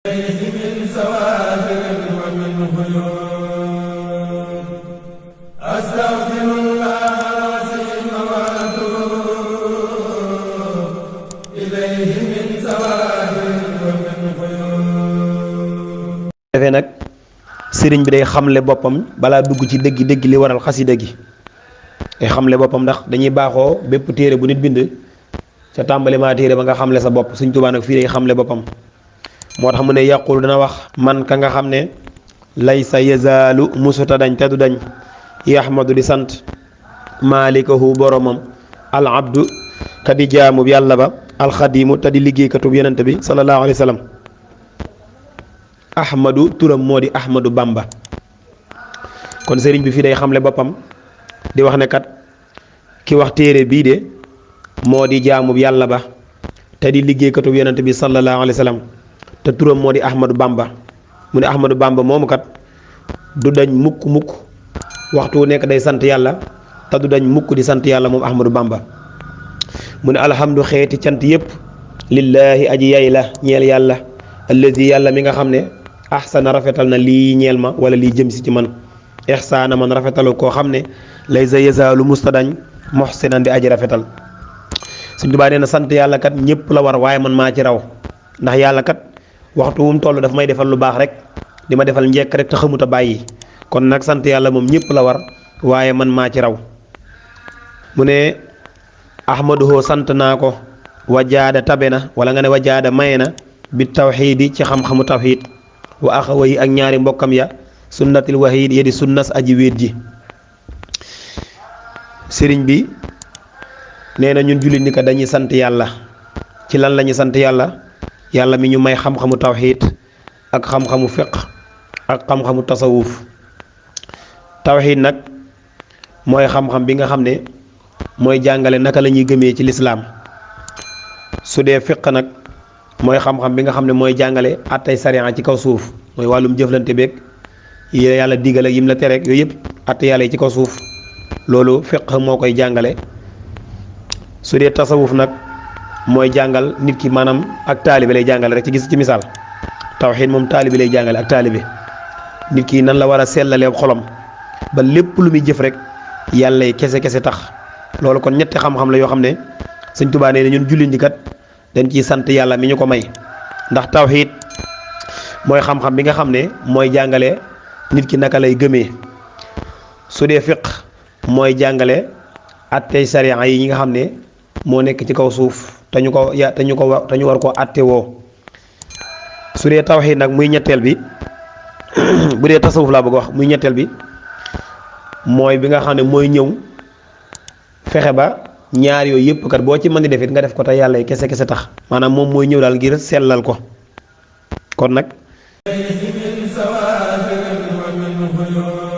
من سوابر ومن غيوب أستغفر الله العظيم وأتوب إليه من سوابر ومن غيوب. defee nag sëriñ bi day xamle boppam balaa dugg ci dëgg li waral xasida gi day xamle boppam ndax dañuy baaxoo bépp téere bu nit bind ca tàmbali maa téere ba nga xamle sa bopp Sëriñ Tuubaa nag fii day xamle boppam moo tax mu ne yàqul dana wax man ka nga xam ne laysa yazaalu musuta dañ te du dañ yaxmadu di sant maalikahu boromam al abdu ka di jaamu yàlla ba alxadimu te di liggéeykatub yonent bi sallallahu alayhi wa sallam ahmadu turam moo di ahmadu bamba kon sëriñ bi fii day xamle boppam di wax ne kat ki wax téere bii de moo di jaamu yàlla ba te di liggéeykatub yonent bi sallallahu alayhi wa sallam te turam moo di ahmadu bamba mu ne ahmadu bamba moomu kat du dañ mukk waxtu wu nekk day sant yàlla te du dañ mukk di sant yàlla moom ahmadu bamba mu ne alhamdu xeeti cant yépp lillaahi aji yay la ñeel yàlla allazi yàlla mi nga xam ne ahsana rafetal na lii ñeel ma wala lii jëm si ci man ihsaana man rafetalu koo xam ne laysa yazaalu mustadañ muhsinan di aji rafetal Sëñ Tuubaa nee na sant yàlla kat ñépp la war waaye man maa ci raw ndax yàlla kat waxtu wu mu toll daf may defal lu baax rek di ma defal njekk rek te xamut a bàyyi kon nag sant yàlla moom ñépp la war waaye man maa ci raw mu ne ahmaduhu sant naa ko wajaada tabe na wala nga ne wajaada maye na bi tawxiidi ci xam-xamu tawxiid wa axawa yi ak ñaari mbokkam ya sunnatil waxiid ya di sunnas aji wéet ji sëriñ bi nee na ñun jullit ni ko dañuy sant yàlla ci lan la ñuy sant yàlla yàlla mi ñu may xam-xamu tawxiid ak xam-xamu fiq ak xam-xamu tasawuf tawxiid nag mooy xam-xam bi nga xam ne mooy jàngale naka la ñuy gëmee ci lislaam su dee fiq nag mooy xam-xam bi nga xam ne mooy jàngale attay sariya ci kaw suuf mooy wàllum jëflante beeg yi yàlla digal ak yim la tere yooyu yëpp atte yàlla yi ci kaw suuf loolu fiq moo koy jàngale su dee tasawuf nag mooy jàngal nit ki maanaam ak taalibe lay jàngale rek ci gis ci misaal tawxiid moom taalibe lay jàngale ak taalibe nit ki nan la war a sellalee xolam ba lépp lu muy jëf rek yàlla yi kese tax loolu kon ñetti xam-xam la yoo xam ne Sëñ Tuubaa nee na ñun jullit ñi kat dañ ciy sant yàlla mi ñu ko may ndax tawxiid mooy xam-xam bi nga xam ne mooy jàngale nit ki naka lay gëmee su dee fiq mooy jàngale attey sariya yi ñi nga xam ne moo nekk ci kaw suuf te ñu war koo atte woo su dee tawxiid nag muy ñetteel bi bu dee tasawuf laa bëgg wax muy ñetteel bi mooy bi nga xam ne mooy ñëw fexe ba ñaar yooyu yëpp kat boo ci mën di def it nga def ko te yàlla yi kese tax maanaam moom mooy ñëw daal ngir sellal ko kon nag من سوابر ومن غيوب